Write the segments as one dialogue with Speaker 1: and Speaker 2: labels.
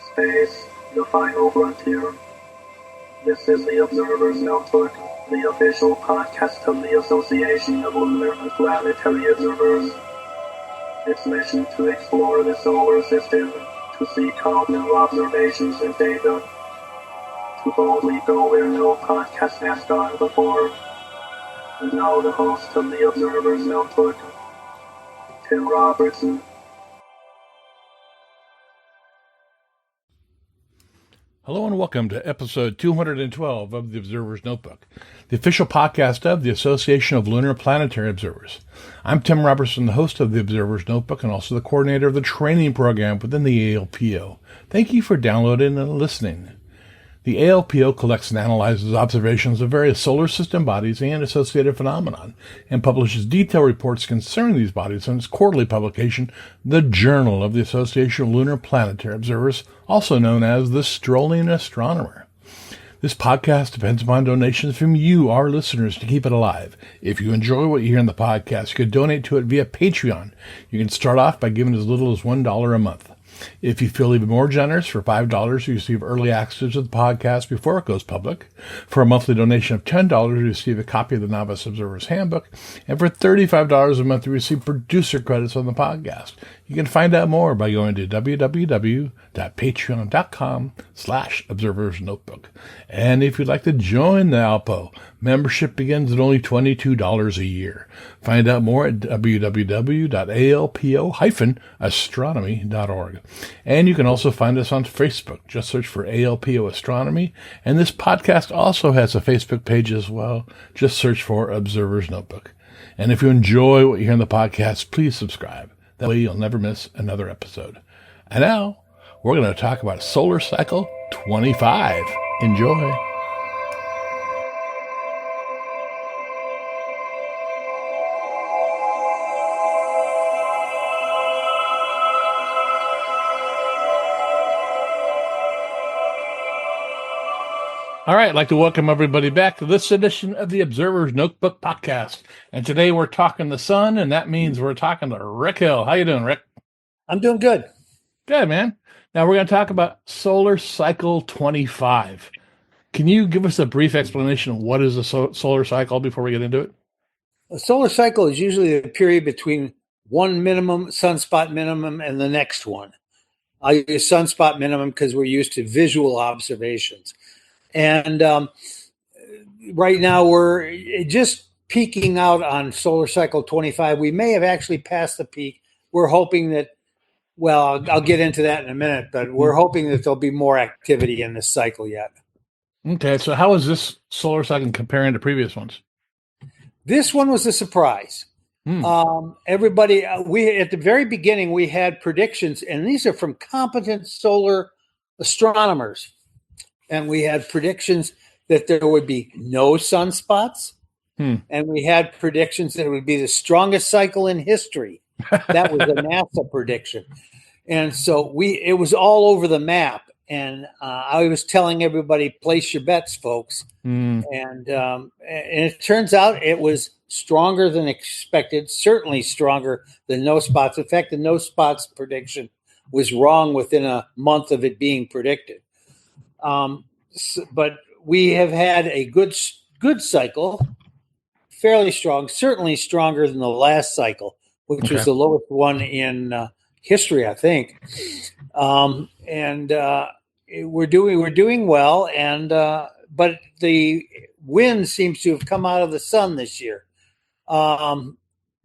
Speaker 1: Space, the final frontier. This is the Observer's Notebook, the official podcast of the Association of Lunar and Planetary Observers. Its mission to explore the solar system, to seek out new observations and data, to boldly go where no podcast has gone before. And now the host of the Observer's Notebook, Tim Robertson.
Speaker 2: Hello and welcome to episode 212 of the Observer's Notebook, the official podcast of the Association of Lunar and Planetary Observers. I'm Tim Robertson, the host of the Observer's Notebook and also the coordinator of the training program within the ALPO. Thank you for downloading and listening. The ALPO collects and analyzes observations of various solar system bodies and associated phenomena, and publishes detailed reports concerning these bodies in its quarterly publication, the Journal of the Association of Lunar and Planetary Observers, also known as the Strolling Astronomer. This podcast depends upon donations from you, our listeners, to keep it alive. If you enjoy what you hear in the podcast, you can donate to it via Patreon. You can start off by giving as little as $1 a month. If you feel even more generous, for $5, you receive early access to the podcast before it goes public. For a monthly donation of $10, you receive a copy of the Novice Observer's Handbook. And for $35 a month, you receive producer credits on the podcast. You can find out more by going to www.patreon.com/observersnotebook. And if you'd like to join the ALPO, membership begins at only $22 a year. Find out more at www.alpo-astronomy.org. And you can also find us on Facebook. Just search for ALPO Astronomy. And this podcast also has a Facebook page as well. Just search for Observer's Notebook. And if you enjoy what you hear in the podcast, please subscribe. That way you'll never miss another episode. And now, we're going to talk about Solar Cycle 25. Enjoy. All right, I'd like to welcome everybody back to this edition of the Observer's Notebook podcast. And today we're talking the sun, and that means we're talking to Rik Hill. How you doing, Rik?
Speaker 3: I'm doing good.
Speaker 2: Good, man. Now we're going to talk about Solar Cycle 25. Can you give us a brief explanation of what is a solar cycle before we get into it?
Speaker 3: A solar cycle is usually a period between one minimum sunspot minimum and the next one. I use sunspot minimum because we're used to visual observations. And right now we're just peaking out on Solar Cycle 25. We may have actually passed the peak. We're hoping that, well, I'll get into that in a minute, but we're hoping that there'll be more activity in this cycle yet.
Speaker 2: Okay, so how is this solar cycle comparing to previous ones?
Speaker 3: This one was a surprise. Everybody, we at the very beginning, we had predictions, and these are from competent solar astronomers. And we had predictions that there would be no sunspots. And we had predictions that it would be the strongest cycle in history. That was a NASA prediction. And so it was all over the map. And I was telling everybody, place your bets, folks. And it turns out it was stronger than expected, certainly stronger than no spots. In fact, the no spots prediction was wrong within a month of it being predicted. But we have had a good cycle, fairly strong, certainly stronger than the last cycle, which was the lowest one in history, I think. We're doing well, and but the wind seems to have come out of the sun this year.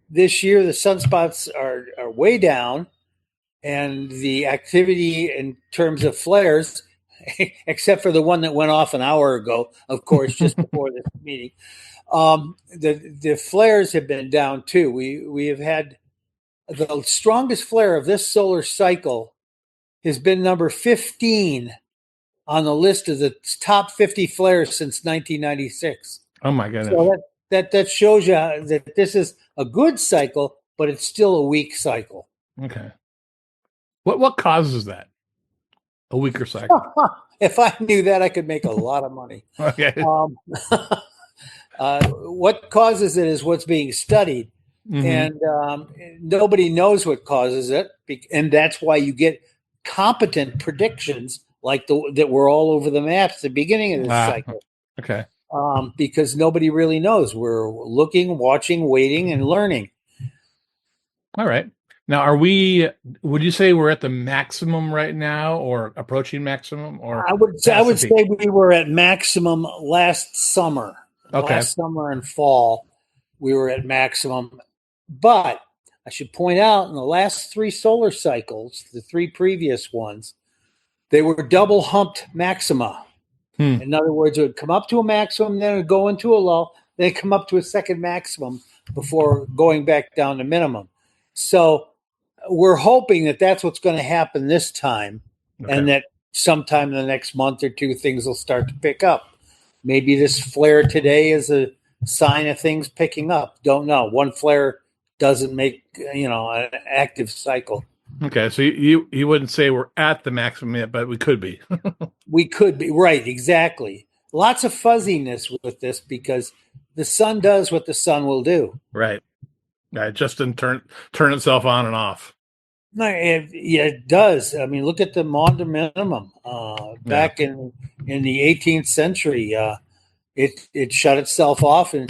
Speaker 3: This year, the sunspots are way down, and the activity in terms of flares, except for the one that went off an hour ago, of course, just before this meeting. The flares have been down too. We have had the strongest flare of this solar cycle has been number 15 on the list of the top 50 flares since 1996.
Speaker 2: Oh my goodness!
Speaker 3: So that shows you that this is a good cycle, but it's still a weak cycle.
Speaker 2: Okay. What causes that? A weaker cycle.
Speaker 3: If I knew that, I could make a lot of money.
Speaker 2: Okay.
Speaker 3: What causes it is what's being studied. And nobody knows what causes it. And that's why you get competent predictions like that were all over the maps at the beginning of this cycle.
Speaker 2: Okay.
Speaker 3: Because nobody really knows. We're looking, watching, waiting, and learning.
Speaker 2: All right. Now, would you say we're at the maximum right now or approaching maximum? Or
Speaker 3: I would say we were at maximum last summer.
Speaker 2: Okay.
Speaker 3: Last summer and fall, we were at maximum. But I should point out in the last 3 solar cycles, the 3 previous ones, they were double humped maxima. In other words, it would come up to a maximum, then it would go into a low, then come up to a second maximum before going back down to minimum. So we're hoping that that's what's going to happen this time, and that sometime in the next month or 2, things will start to pick up. Maybe this flare today is a sign of things picking up. Don't know. One flare doesn't make, an active cycle.
Speaker 2: Okay, so you wouldn't say we're at the maximum yet, but we could be.
Speaker 3: We could be, right, exactly. Lots of fuzziness with this because the sun does what the sun will do.
Speaker 2: Right. It just didn't turn itself on and off.
Speaker 3: No, it does. I mean, look at the Maunder minimum. Back in the 18th century, it shut itself off, and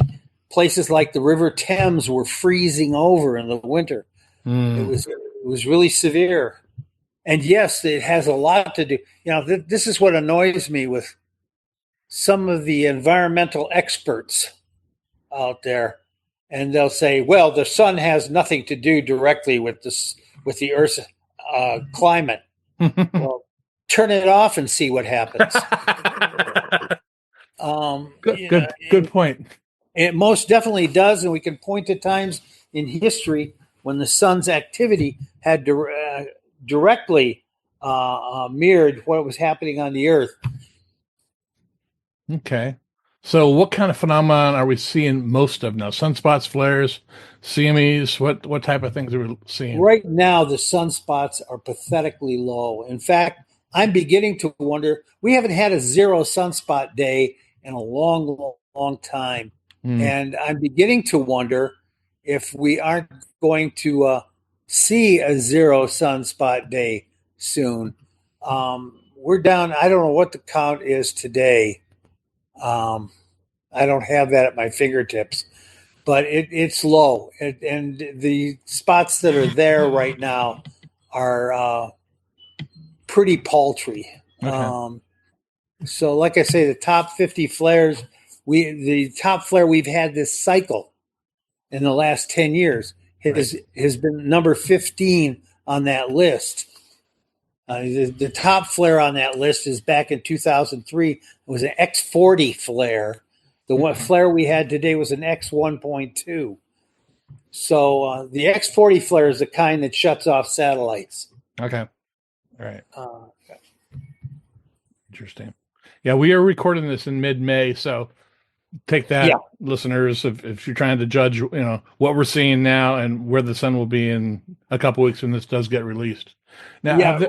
Speaker 3: places like the River Thames were freezing over in the winter. It was really severe. And yes, it has a lot to do. This is what annoys me with some of the environmental experts out there. And they'll say, well, the sun has nothing to do directly with the Earth's climate. Well, turn it off and see what happens.
Speaker 2: Good point.
Speaker 3: It most definitely does, and we can point to times in history when the sun's activity had directly mirrored what was happening on the Earth.
Speaker 2: Okay. So what kind of phenomenon are we seeing most of now? Sunspots, flares, CMEs, what type of things are we seeing?
Speaker 3: Right now, the sunspots are pathetically low. In fact, I'm beginning to wonder, we haven't had a 0 sunspot day in a long, long time. And I'm beginning to wonder if we aren't going to see a 0 sunspot day soon. We're down, I don't know what the count is today. I don't have that at my fingertips, but it's low. And the spots that are there right now are pretty paltry.
Speaker 2: Okay.
Speaker 3: So like I say, the top 50 flares, the top flare we've had this cycle in the last 10 years has been number 15 on that list. The top flare on that list is back in 2003. It was an X40 flare. The one flare we had today was an X1.2. So the X40 flare is the kind that shuts off satellites.
Speaker 2: Okay. All right. Interesting. Yeah, we are recording this in mid-May, so take that, listeners, if you're trying to judge, what we're seeing now and where the sun will be in a couple weeks when this does get released. Now,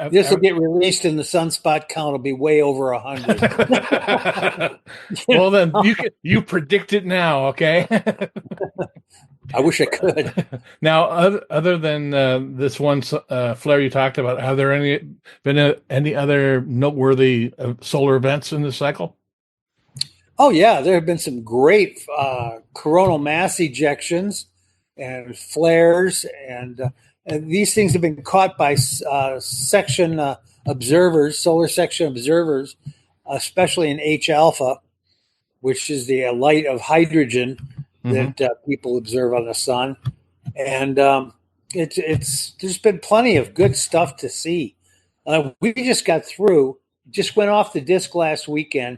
Speaker 3: this will get released, and the sunspot count will be way over 100.
Speaker 2: Well, then you predict it now, okay?
Speaker 3: I wish I could.
Speaker 2: Now, other than this one flare you talked about, have there been any other noteworthy solar events in this cycle?
Speaker 3: Oh, yeah. There have been some great coronal mass ejections and flares, and these things have been caught by section observers, solar section observers, especially in H alpha, which is the light of hydrogen that people observe on the sun. And there's been plenty of good stuff to see. We just went off the disc last weekend.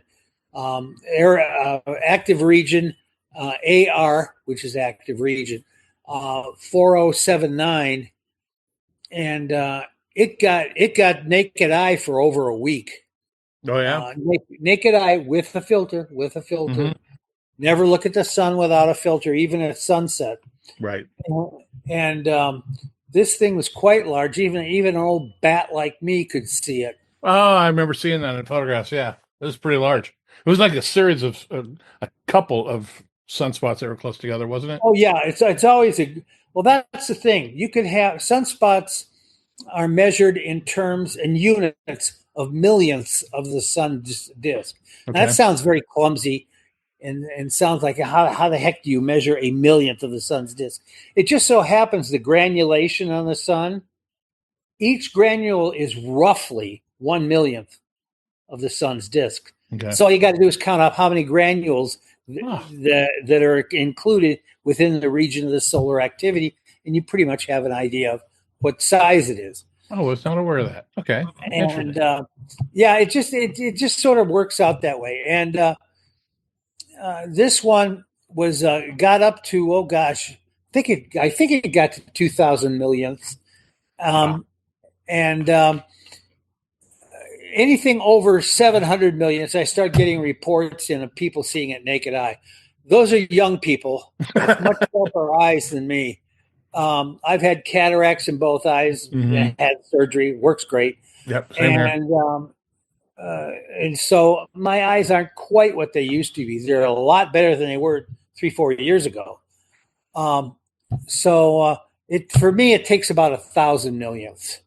Speaker 3: Active region AR, which is active region 4079, and it got naked eye for over a week.
Speaker 2: Oh yeah,
Speaker 3: naked eye with a filter. Never look at the sun without a filter, even at sunset.
Speaker 2: Right.
Speaker 3: And this thing was quite large. Even an old bat like me could see it.
Speaker 2: Oh, I remember seeing that in photographs. Yeah, it was pretty large. It was like a series of a couple of sunspots that were close together, wasn't it?
Speaker 3: Oh yeah, it's always well. That's the thing. You could have sunspots are measured in terms and units of millionths of the sun's disk.
Speaker 2: Okay.
Speaker 3: That sounds very clumsy and sounds like how the heck do you measure a millionth of the sun's disk? It just so happens the granulation on the sun, each granule is roughly 1/millionth of the sun's disk.
Speaker 2: Okay.
Speaker 3: So all you got to do is count up how many granules that are included within the region of the solar activity, and you pretty much have an idea of what size it is.
Speaker 2: Oh, I was not aware of that. Okay.
Speaker 3: And it just sort of works out that way. And this one was got up to I think it got to 2,000 millionths, and anything over 700 millionths, I start getting reports and of people seeing it naked eye. Those are young people with much sharper eyes than me. I've had cataracts in both eyes, had surgery, works great.
Speaker 2: Yep, same here.
Speaker 3: And so my eyes aren't quite what they used to be. They're a lot better than they were 3-4 years ago. For me, it takes about 1,000 millionths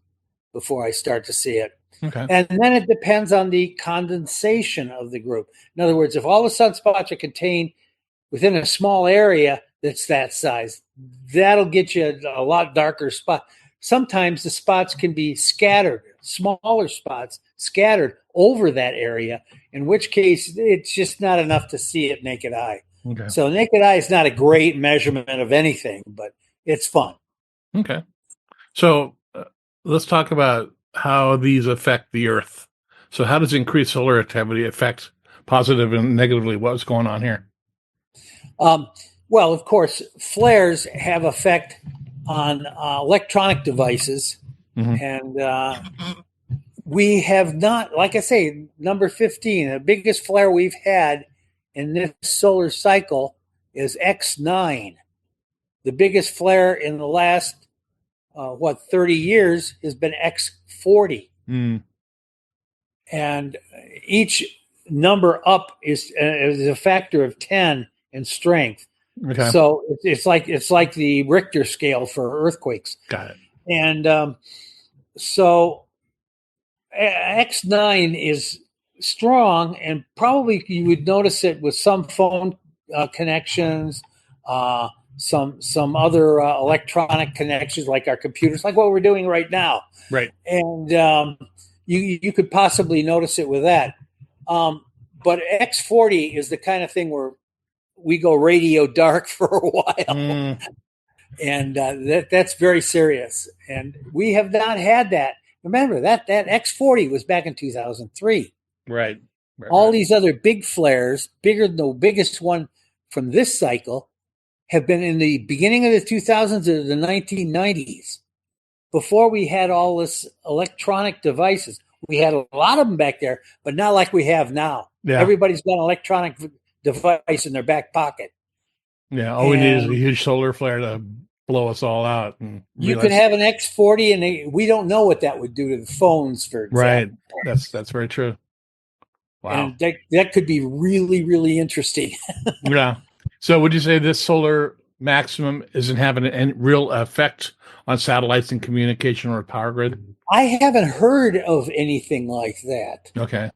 Speaker 3: before I start to see it.
Speaker 2: Okay.
Speaker 3: And then it depends on the condensation of the group. In other words, if all the sunspots are contained within a small area that's that size, that'll get you a lot darker spot. Sometimes the spots can be scattered, smaller spots scattered over that area, in which case it's just not enough to see it naked eye.
Speaker 2: Okay.
Speaker 3: So naked eye is not a great measurement of anything, but it's fun.
Speaker 2: Okay. So let's talk about how these affect the Earth. So how does increased solar activity affect positive and negatively what's going on here?
Speaker 3: Well, of course, flares have effect on electronic devices. And we have not, like I say, number 15, the biggest flare we've had in this solar cycle is X9. The biggest flare in the last, 30 years has been X40. And each number up is a factor of 10 in strength.
Speaker 2: Okay.
Speaker 3: So it's like the Richter scale for earthquakes.
Speaker 2: Got it.
Speaker 3: And so X9 is strong, and probably you would notice it with some phone connections, some other electronic connections like our computers, like what we're doing right now.
Speaker 2: Right.
Speaker 3: And you could possibly notice it with that. But X40 is the kind of thing where we go radio dark for a while. And that's very serious. And we have not had that. Remember, that X40 was back in 2003.
Speaker 2: Right.
Speaker 3: All these other big flares, bigger than the biggest one from this cycle, have been in the beginning of the 2000s or the 1990s. Before we had all this electronic devices. We had a lot of them back there, but not like we have now.
Speaker 2: Yeah.
Speaker 3: Everybody's got an electronic device in their back pocket.
Speaker 2: Yeah, all we need is a huge solar flare to blow us all out. And
Speaker 3: you could have an X40, and we don't know what that would do to the phones, for example.
Speaker 2: Right. That's very true. Wow.
Speaker 3: And that could be really, really interesting.
Speaker 2: Yeah. So would you say this solar maximum isn't having any real effect on satellites and communication or power grid?
Speaker 3: I haven't heard of anything like that.
Speaker 2: Okay.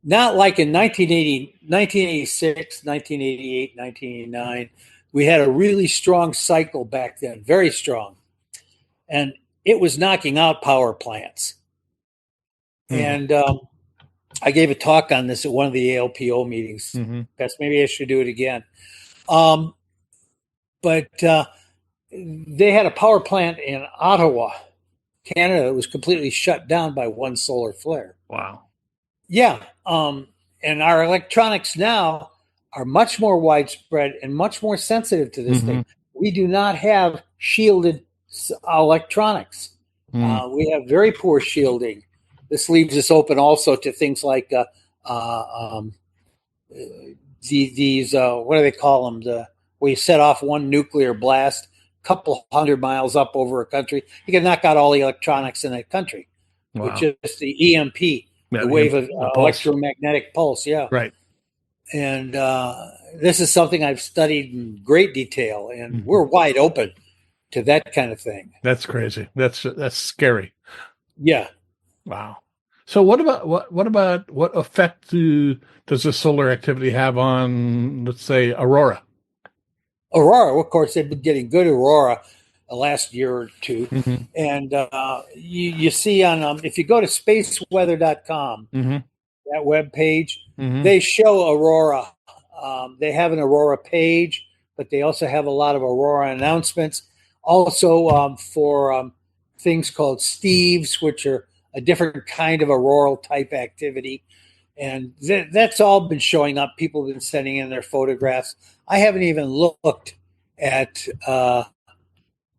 Speaker 3: Not like in 1980, 1986, 1988, 1989. We had a really strong cycle back then, very strong. And it was knocking out power plants. And I gave a talk on this at one of the ALPO meetings. Maybe I should do it again. But they had a power plant in Ottawa, Canada, that was completely shut down by one solar flare.
Speaker 2: Wow.
Speaker 3: Yeah. And our electronics now are much more widespread and much more sensitive to this thing. We do not have shielded electronics. We have very poor shielding. This leaves us open also to things like these what do they call them? Where you set off one nuclear blast a couple 100 miles up over a country. You can knock out all the electronics in that country with just the EMP, the wave of electromagnetic pulse. Yeah.
Speaker 2: Right.
Speaker 3: And this is something I've studied in great detail, and we're wide open to that kind of thing.
Speaker 2: That's crazy. That's scary.
Speaker 3: Yeah.
Speaker 2: Wow. So what effect does the solar activity have on, let's say, aurora?
Speaker 3: Aurora, of course, they've been getting good aurora the last year or two.
Speaker 2: Mm-hmm.
Speaker 3: And you see on, if you go to spaceweather.com,
Speaker 2: Mm-hmm.
Speaker 3: that web page,
Speaker 2: Mm-hmm.
Speaker 3: they show aurora. They have an aurora page, but they also have a lot of aurora announcements. Also for things called Steves, which are a different kind of auroral type activity. And that's all been showing up. People have been sending in their photographs. I haven't even looked at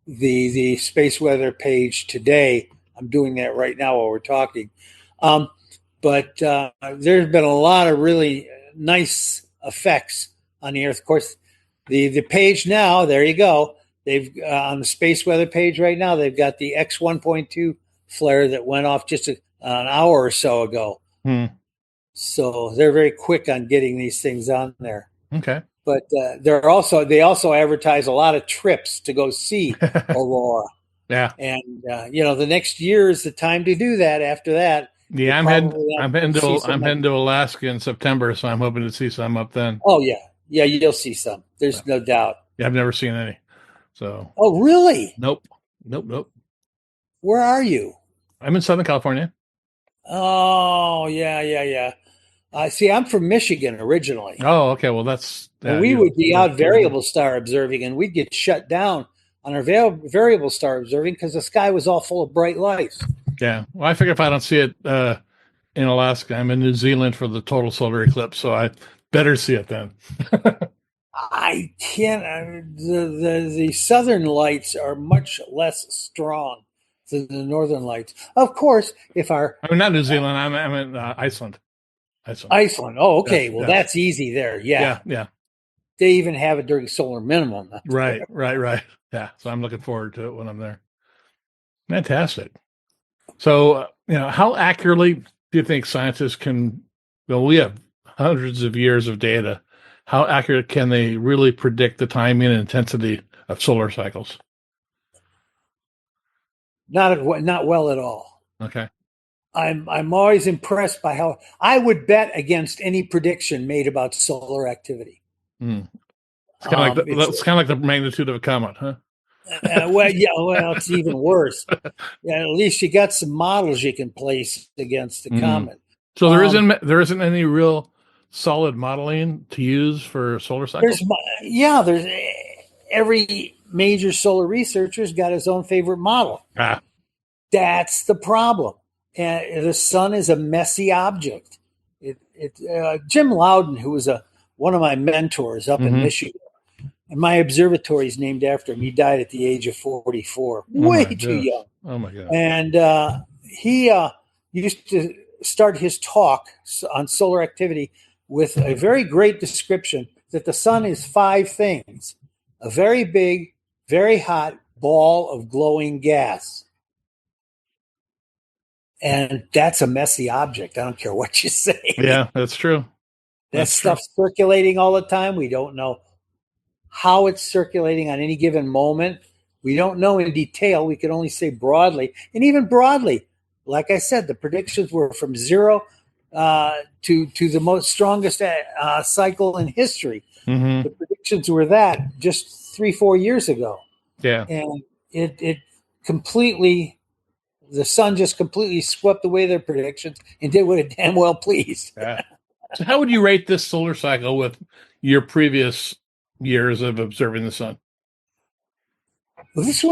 Speaker 3: the space weather page today. I'm doing that right now while we're talking. But there's been a lot of really nice effects on the Earth. Of course, the page now, there you go. They've on the space weather page right now, they've got the X1.2 flare that went off just an hour or so ago. So they're very quick on getting these things on there.
Speaker 2: Okay.
Speaker 3: But they also advertise a lot of trips to go see aurora.
Speaker 2: Yeah.
Speaker 3: And the next year is the time to do that. After that,
Speaker 2: yeah, I'm heading to Alaska in September, so I'm hoping to see some up then.
Speaker 3: Oh yeah, you'll see some. There's no doubt.
Speaker 2: Yeah, I've never seen any. So.
Speaker 3: Oh really?
Speaker 2: Nope.
Speaker 3: Where are you?
Speaker 2: I'm in Southern California.
Speaker 3: Oh yeah. See, I'm from Michigan originally.
Speaker 2: Oh, okay. Well, that's
Speaker 3: we would be out variable star observing, and we'd get shut down on our variable star observing because the sky was all full of bright lights.
Speaker 2: Yeah. Well, I figure if I don't see it in Alaska, I'm in New Zealand for the total solar eclipse, so I better see it then.
Speaker 3: I can't. The southern lights are much less strong than the northern lights. Of course,
Speaker 2: I'm not New Zealand. I'm in Iceland.
Speaker 3: Iceland. Oh, okay. Well, that's easy there. Yeah. They even have it during solar minimum.
Speaker 2: Right. Yeah. So I'm looking forward to it when I'm there. Fantastic. So, how accurately do you think scientists can? Well, we have hundreds of years of data. How accurate can they really predict the timing and intensity of solar cycles?
Speaker 3: Not well at all.
Speaker 2: Okay.
Speaker 3: I'm always impressed by how I would bet against any prediction made about solar activity.
Speaker 2: It's kind of like the magnitude of a comet, huh?
Speaker 3: It's even worse. At least you got some models you can place against the comet.
Speaker 2: So there isn't any real solid modeling to use for solar cycles?
Speaker 3: There's every major solar researcher's got his own favorite model. That's the problem. And the sun is a messy object. Jim Loudon, who was one of my mentors up in Michigan, and my observatory is named after him. He died at the age of 44, way too young.
Speaker 2: Oh my God!
Speaker 3: And he used to start his talk on solar activity with a very great description that the sun is 5 things: a very big, very hot ball of glowing gas. And that's a messy object. I don't care what you say.
Speaker 2: Yeah, that's true.
Speaker 3: That stuff's circulating all the time. We don't know how it's circulating on any given moment. We don't know in detail. We can only say broadly. And even broadly, like I said, the predictions were from 0 to the most strongest cycle in history. The predictions were that just 3-4 years ago.
Speaker 2: Yeah.
Speaker 3: And it completely... The sun just completely swept away their predictions and did what it damn well pleased.
Speaker 2: So how would you rate this solar cycle with your previous years of observing the sun?
Speaker 3: Well, this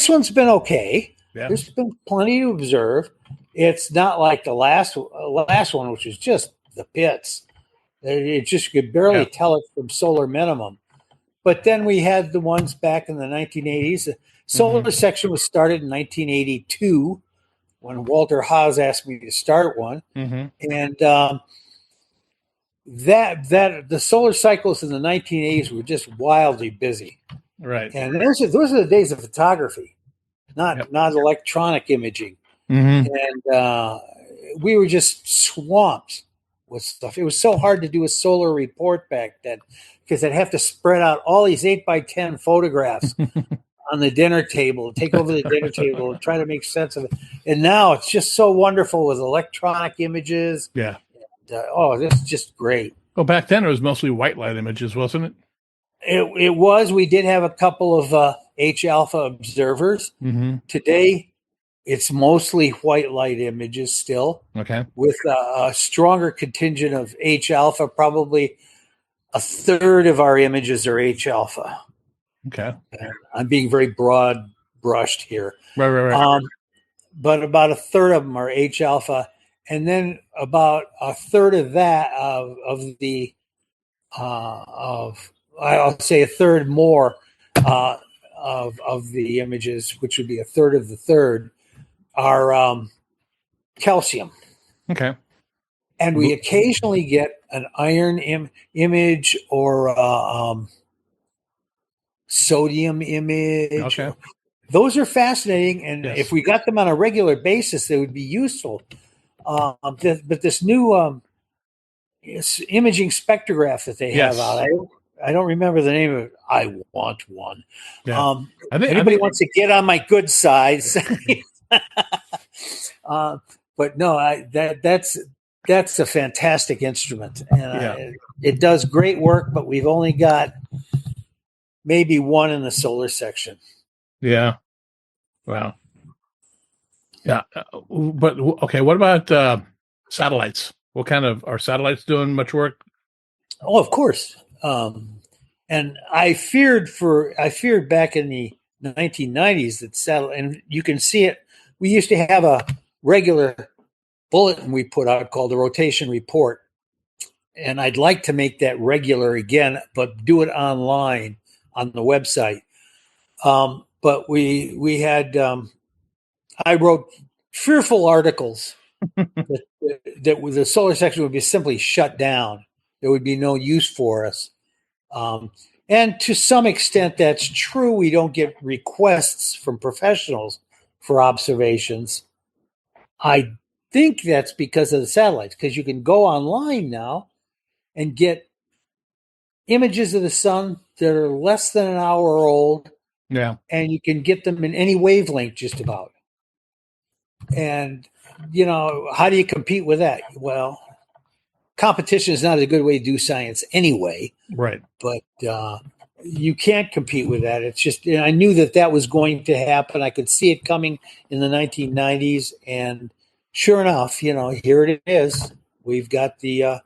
Speaker 3: one's been okay.
Speaker 2: Yeah.
Speaker 3: There's been plenty to observe. It's not like the last one, which was just the pits. It just could barely tell it from solar minimum. But then we had the ones back in the 1980s. The solar section was started in 1982. When Walter Haas asked me to start one, and that the solar cycles in the 1980s were just wildly busy,
Speaker 2: right?
Speaker 3: And those are the days of photography, not electronic imaging, and we were just swamped with stuff. It was so hard to do a solar report back then because I'd have to spread out all these 8x10 photographs on the dinner table, take over the dinner table, and try to make sense of it. And now it's just so wonderful with electronic images.
Speaker 2: Yeah.
Speaker 3: This is just great.
Speaker 2: Well, back then it was mostly white light images, wasn't it?
Speaker 3: It was. We did have a couple of H alpha observers.
Speaker 2: Mm-hmm.
Speaker 3: Today, it's mostly white light images still.
Speaker 2: Okay.
Speaker 3: With a stronger contingent of H alpha. Probably a third of our images are H alpha.
Speaker 2: Okay.
Speaker 3: I'm being very broad brushed here.
Speaker 2: Right.
Speaker 3: But about a third of them are H alpha, and then about a third of that I'll say a third more of the images, which would be a third of the third, are calcium.
Speaker 2: Okay.
Speaker 3: And we occasionally get an iron image or sodium image.
Speaker 2: Okay.
Speaker 3: Those are fascinating, and
Speaker 2: Yes.
Speaker 3: if we got them on a regular basis, they would be useful. But this new imaging spectrograph that they have out, I don't remember the name of it. I want one.
Speaker 2: Yeah.
Speaker 3: Anybody wants to get on my good side? But no, that's a fantastic instrument, and it does great work. But we've only got maybe one in the solar section.
Speaker 2: Yeah. Wow. Yeah. But okay. What about satellites? What kind of are satellites doing much work?
Speaker 3: Oh, of course. And I feared back in the 1990s that satellite, and you can see it. We used to have a regular bulletin we put out called the rotation report. And I'd like to make that regular again, but do it online on the website. But we had, I wrote fearful articles that the solar section would be simply shut down. There would be no use for us. And to some extent, that's true. We don't get requests from professionals for observations. I think that's because of the satellites, because you can go online now and get images of the sun that are less than an hour old.
Speaker 2: Yeah.
Speaker 3: And you can get them in any wavelength just about. And, how do you compete with that? Well, competition is not a good way to do science anyway.
Speaker 2: Right.
Speaker 3: But you can't compete with that. It's just, I knew that was going to happen. I could see it coming in the 1990s. And sure enough, here it is. We've got the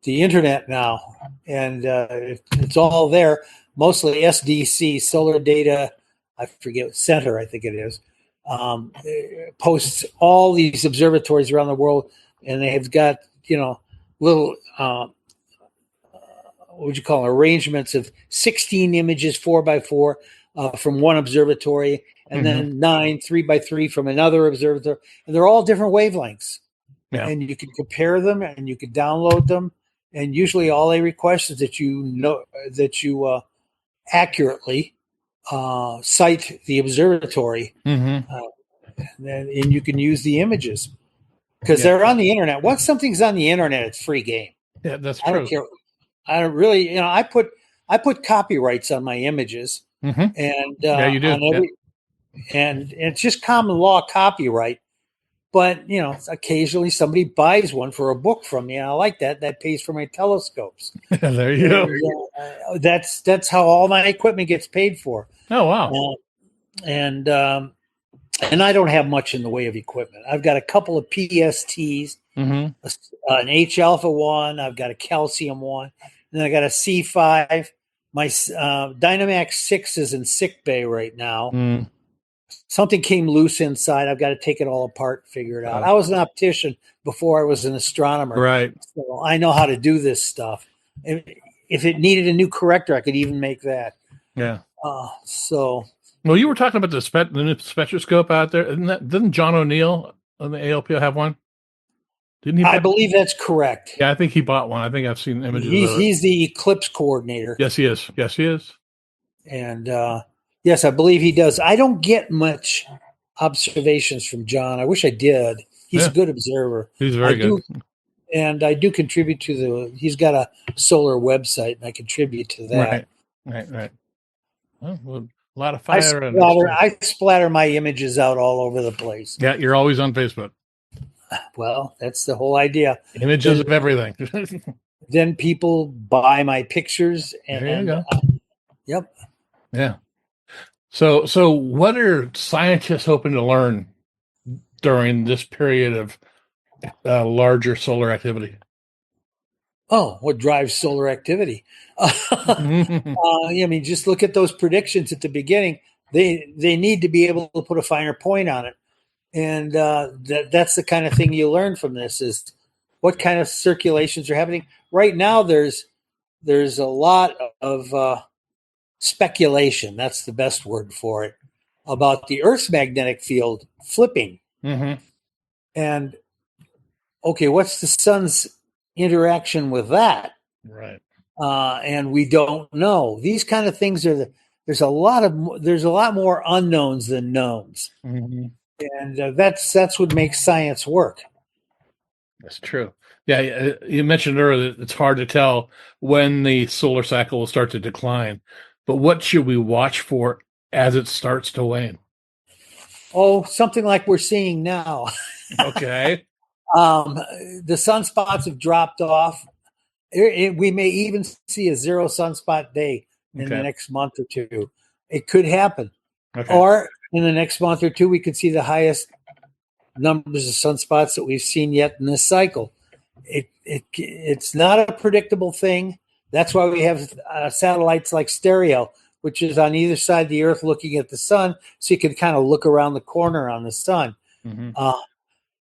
Speaker 3: internet now. And it's all there. Mostly SDC, Solar Data, I forget, Center, I think it is. Posts all these observatories around the world, and they have got, little, what would you call it, arrangements of 16 images 4x4 from one observatory, and then 9 3x3 from another observatory. And they're all different wavelengths.
Speaker 2: Yeah.
Speaker 3: And you can compare them and you can download them. And usually all they request is that you accurately cite the observatory, and you can use the images because they're on the internet. Once something's on the internet, it's free game.
Speaker 2: Yeah, that's true.
Speaker 3: I don't care. I don't really, I put copyrights on my images, and
Speaker 2: you do.
Speaker 3: And it's just common law copyright. But occasionally somebody buys one for a book from me, and I like that. That pays for my telescopes.
Speaker 2: There you go.
Speaker 3: That's how all my equipment gets paid for.
Speaker 2: Oh wow!
Speaker 3: And I don't have much in the way of equipment. I've got a couple of PSTs, an H alpha one. I've got a calcium one, and then I got a C5. My Dynamax 6 is in sick bay right now. Something came loose inside. I've got to take it all apart, figure it out. I was an optician before I was an astronomer.
Speaker 2: Right.
Speaker 3: So I know how to do this stuff. If it needed a new corrector, I could even make that.
Speaker 2: Yeah.
Speaker 3: Well,
Speaker 2: you were talking about the new spectroscope out there. Didn't John O'Neill on the ALPO have one? Didn't he?
Speaker 3: I believe that's correct.
Speaker 2: Yeah, I think he bought one. I think I've seen images.
Speaker 3: He's the eclipse coordinator.
Speaker 2: Yes, he is.
Speaker 3: And yes, I believe he does. I don't get much observations from John. I wish I did. He's a good observer.
Speaker 2: He's very good.
Speaker 3: And I do contribute to he's got a solar website, and I contribute to that.
Speaker 2: Right. Well, A lot of fire.
Speaker 3: I splatter my images out all over the place.
Speaker 2: Yeah, you're always on Facebook.
Speaker 3: Well, that's the whole idea.
Speaker 2: Images of everything.
Speaker 3: Then people buy my pictures, and
Speaker 2: there you go.
Speaker 3: Yep.
Speaker 2: Yeah. So what are scientists hoping to learn during this period of larger solar activity?
Speaker 3: Oh, what drives solar activity? I mean, just look at those predictions at the beginning. They need to be able to put a finer point on it, and that's the kind of thing you learn from this: is what kind of circulations are happening right now. There's a lot of speculation. That's the best word for it, about the Earth's magnetic field flipping.
Speaker 2: Mm-hmm.
Speaker 3: And okay, what's the sun's interaction with that?
Speaker 2: Right.
Speaker 3: And we don't know. These kind of things there's a lot more unknowns than knowns.
Speaker 2: Mm-hmm.
Speaker 3: And that's what makes science work.
Speaker 2: That's true. Yeah, you mentioned earlier that it's hard to tell when the solar cycle will start to decline, but what should we watch for as it starts to wane?
Speaker 3: Oh, something like we're seeing now.
Speaker 2: Okay.
Speaker 3: The sunspots have dropped off. We may even see a 0 sunspot day in the next month or two. It could happen. Okay. Or in the next month or two, we could see the highest numbers of sunspots that we've seen yet in this cycle. It's not a predictable thing. That's why we have satellites like Stereo, which is on either side of the Earth looking at the sun, so you can kind of look around the corner on the sun. Mm-hmm.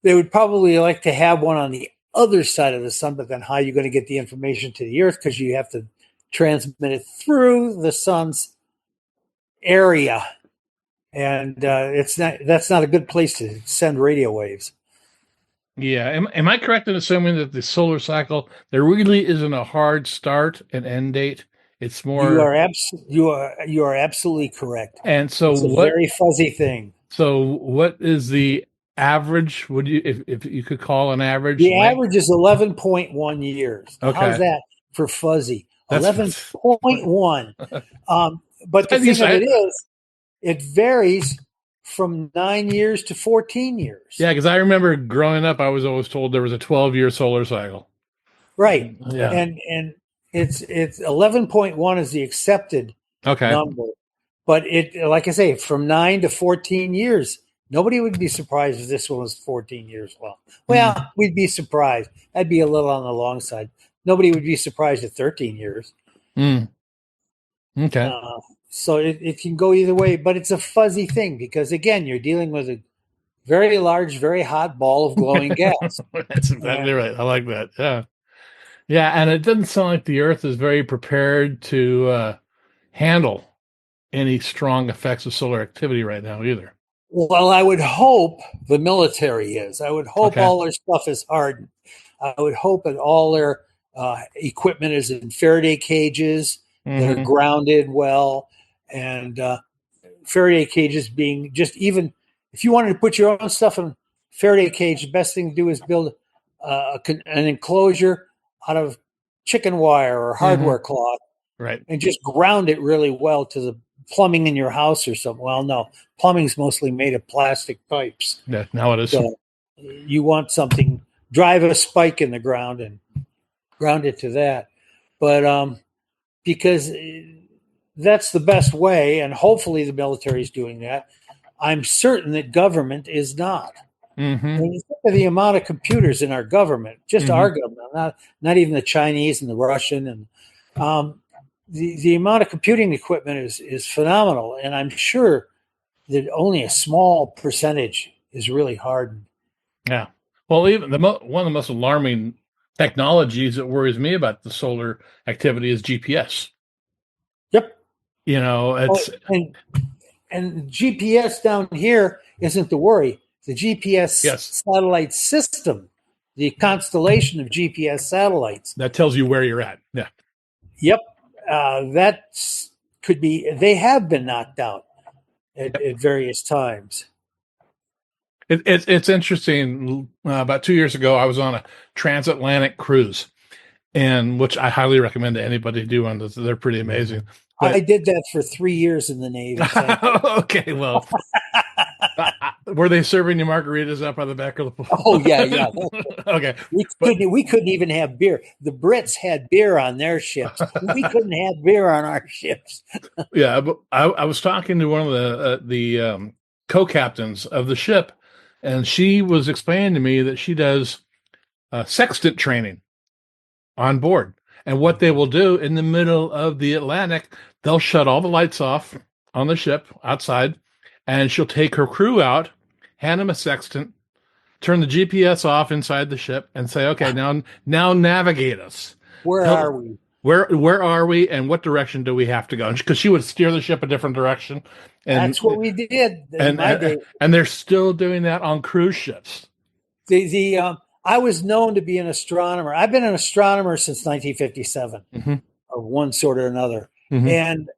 Speaker 3: They would probably like to have one on the other side of the sun, but then how are you going to get the information to the Earth? Because you have to transmit it through the sun's area. And that's not a good place to send radio waves.
Speaker 2: Yeah. Am I correct in assuming that the solar cycle, there really isn't a hard start and end date? It's more.
Speaker 3: You are absolutely correct.
Speaker 2: And so
Speaker 3: it's a very fuzzy thing.
Speaker 2: So what is the average? Would you, if you could call an average?
Speaker 3: The average is 11.1 years.
Speaker 2: Okay.
Speaker 3: How's that for fuzzy? 11.1. But the thing of it is, it varies from 9 years to 14 years.
Speaker 2: Yeah, because I remember growing up, I was always told there was a 12-year solar cycle.
Speaker 3: Right.
Speaker 2: Yeah.
Speaker 3: And it's 11.1 is the accepted number. But like I say, from 9 to 14 years, nobody would be surprised if this one was 14 years long. Well, we'd be surprised. That'd be a little on the long side. Nobody would be surprised at 13 years.
Speaker 2: Mm. Okay.
Speaker 3: So it can go either way, but it's a fuzzy thing because, again, you're dealing with a very large, very hot ball of glowing gas.
Speaker 2: That's exactly right. I like that. Yeah. Yeah, and it doesn't sound like the Earth is very prepared to handle any strong effects of solar activity right now either.
Speaker 3: Well, I would hope the military is. I would hope all their stuff is hardened. I would hope that all their equipment is in Faraday cages that are grounded well. And Faraday cages being just, even if you wanted to put your own stuff in Faraday cage, the best thing to do is build an enclosure out of chicken wire or hardware cloth,
Speaker 2: right? And
Speaker 3: just ground it really well to the plumbing in your house or something. Well, no, plumbing's mostly made of plastic pipes.
Speaker 2: Yeah, now it is.
Speaker 3: So you want something, drive a spike in the ground and ground it to that. But because that's the best way, and hopefully the military is doing that. I'm certain that government is not.
Speaker 2: Mm-hmm.
Speaker 3: When you think of the amount of computers in our government, just our government, not even the Chinese and the Russian, and the amount of computing equipment is phenomenal. And I'm sure that only a small percentage is really hardened.
Speaker 2: Yeah. Well, even one of the most alarming technologies that worries me about the solar activity is GPS.
Speaker 3: Yep.
Speaker 2: You know, it's
Speaker 3: and GPS down here isn't the worry. The GPS satellite system, the constellation of GPS satellites.
Speaker 2: That tells you where you're at. Yeah.
Speaker 3: Yep. That could be, they have been knocked out at various times.
Speaker 2: It's interesting. About 2 years ago, I was on a transatlantic cruise, and which I highly recommend to anybody to do. They're pretty amazing.
Speaker 3: I did that for 3 years in the Navy. So.
Speaker 2: Okay, well, were they serving you margaritas up on the back of the pool?
Speaker 3: Oh yeah.
Speaker 2: Okay,
Speaker 3: we couldn't even have beer. The Brits had beer on their ships. We couldn't have beer on our ships.
Speaker 2: Yeah, but I was talking to one of the co-captains of the ship, and she was explaining to me that she does sextant training on board. And what they will do in the middle of the Atlantic, they'll shut all the lights off on the ship outside, and she'll take her crew out, hand them a sextant, turn the GPS off inside the ship, and say, "Okay, now navigate us.
Speaker 3: Where are we?
Speaker 2: Where are we, and what direction do we have to go?" Because she would steer the ship a different direction. And
Speaker 3: that's what we did in my day.
Speaker 2: And they're still doing that on cruise ships.
Speaker 3: I was known to be an astronomer. I've been an astronomer since 1957, of one sort or another. And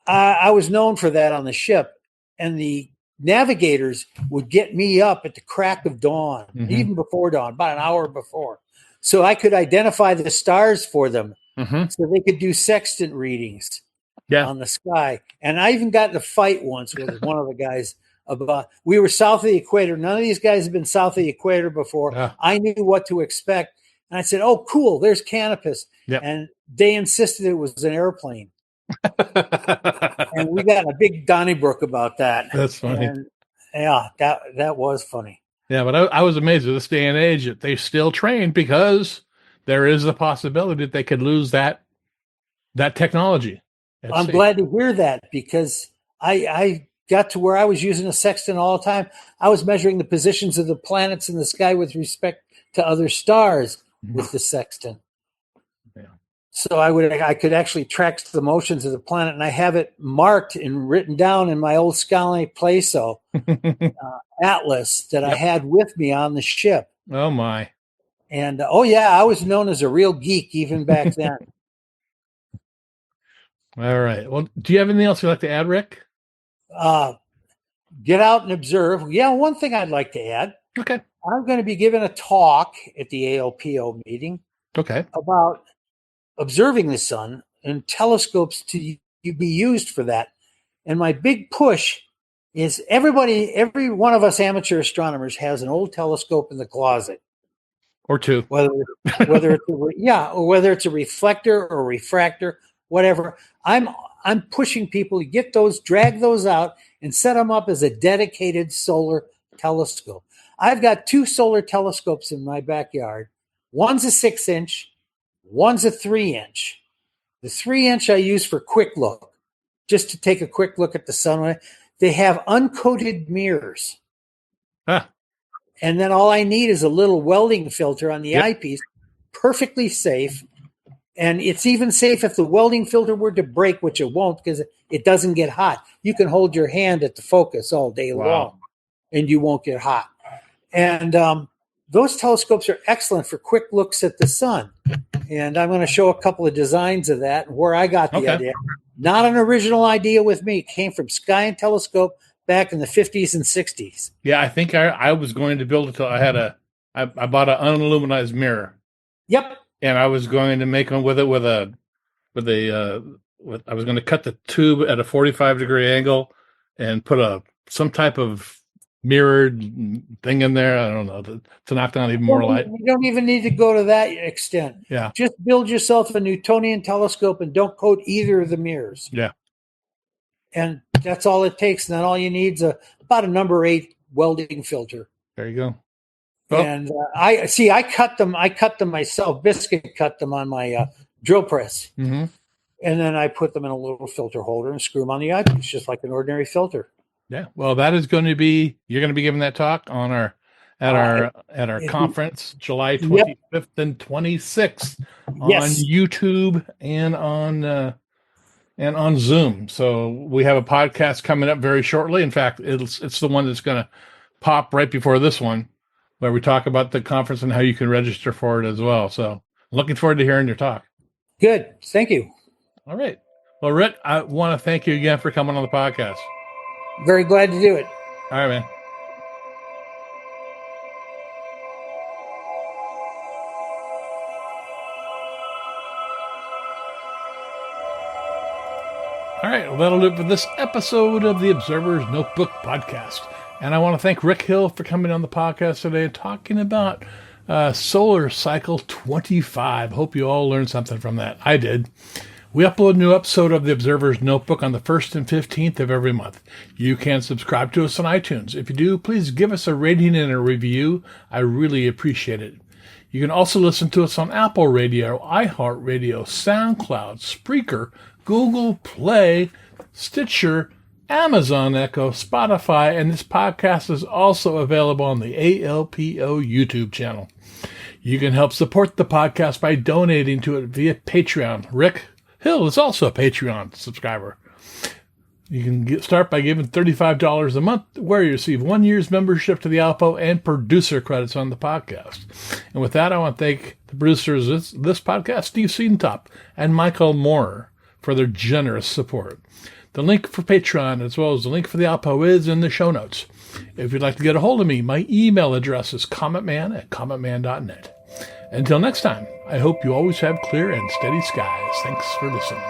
Speaker 3: I was known for that on the ship. And the navigators would get me up at the crack of dawn, even before dawn, about an hour before, so I could identify the stars for them, so they could do sextant readings on the sky. And I even got in a fight once with one of the guys. We were south of the equator. None of these guys had been south of the equator before. I knew what to expect. And I said, "Oh, cool, there's Canopus." And they insisted it was an airplane. And we got a big Donnybrook about that.
Speaker 2: That's funny.
Speaker 3: And yeah, that was funny.
Speaker 2: Yeah, but I was amazed at this day and age that they still train, because there is a possibility that they could lose that technology.
Speaker 3: I'm glad to hear that, because I got to where I was using a sextant all the time. I was measuring the positions of the planets in the sky with respect to other stars with the sextant. Yeah. So I could actually track the motions of the planet, and I have it marked and written down in my old Scanlon Plaso atlas that I had with me on the ship.
Speaker 2: Oh my!
Speaker 3: And I was known as a real geek even back then.
Speaker 2: All right. Well, do you have anything else you'd like to add, Rik?
Speaker 3: Get out and observe. Yeah, one thing I'd like to add.
Speaker 2: Okay.
Speaker 3: I'm going to be giving a talk at the ALPO meeting.
Speaker 2: Okay.
Speaker 3: About observing the sun and telescopes to be used for that. And my big push is every one of us amateur astronomers has an old telescope in the closet.
Speaker 2: Or two.
Speaker 3: Whether it's a reflector or refractor, whatever. I'm pushing people to get those, drag those out, and set them up as a dedicated solar telescope. I've got 2 solar telescopes in my backyard. One's a 6-inch, one's a 3-inch. The 3-inch I use for quick look, just to take a quick look at the sun. They have uncoated mirrors. And then all I need is a little welding filter on the eyepiece, perfectly safe. And it's even safe if the welding filter were to break, which it won't, because it doesn't get hot. You can hold your hand at the focus all day long, and you won't get hot. And those telescopes are excellent for quick looks at the sun. And I'm going to show a couple of designs of that and where I got the idea. Not an original idea with me. It came from Sky and Telescope back in the 50s and 60s.
Speaker 2: Yeah, I think I was going to build it till I bought an unilluminized mirror.
Speaker 3: Yep.
Speaker 2: And I was going to make one with I was going to cut the tube at a 45-degree angle and put some type of mirrored thing in there. I don't know, to knock down even more light.
Speaker 3: You don't even need to go to that extent.
Speaker 2: Yeah.
Speaker 3: Just build yourself a Newtonian telescope and don't coat either of the mirrors.
Speaker 2: Yeah.
Speaker 3: And that's all it takes. And then all you need is about a number 8 welding filter.
Speaker 2: There you go.
Speaker 3: Oh. And I cut them myself. Biscuit cut them on my drill press.
Speaker 2: Mm-hmm.
Speaker 3: And then I put them in a little filter holder and screw them on the eyepiece, just like an ordinary filter.
Speaker 2: Yeah. Well, that is going to be, you're going to be giving that talk on our conference, July 25th and 26th on YouTube and on Zoom. So we have a podcast coming up very shortly. In fact, it's the one that's going to pop right before this one, where we talk about the conference and how you can register for it as well. So looking forward to hearing your talk.
Speaker 3: Good. Thank you.
Speaker 2: All right. Well, Rik, I want to thank you again for coming on the podcast.
Speaker 3: Very glad to do it.
Speaker 2: All right, man. All right, well, that'll do it for this episode of the Observer's Notebook podcast. And I want to thank Rik Hill for coming on the podcast today and talking about Solar Cycle 25. Hope you all learned something from that. I did. We upload a new episode of the Observer's Notebook on the 1st and 15th of every month. You can subscribe to us on iTunes. If you do, please give us a rating and a review. I really appreciate it. You can also listen to us on Apple Radio, iHeartRadio, SoundCloud, Spreaker, Google Play, Stitcher, Amazon Echo, Spotify, and this podcast is also available on the ALPO YouTube channel. You can help support the podcast by donating to it via Patreon. Rik Hill is also a Patreon subscriber. You can start by giving $35 a month, where you receive 1 year's membership to the ALPO and producer credits on the podcast. And with that, I want to thank the producers of this podcast, Steve Siedentop and Michael Moyer, for their generous support. The link for Patreon, as well as the link for the ALPO, is in the show notes. If you'd like to get a hold of me, my email address is commentman@commentman.net. Until next time, I hope you always have clear and steady skies. Thanks for listening.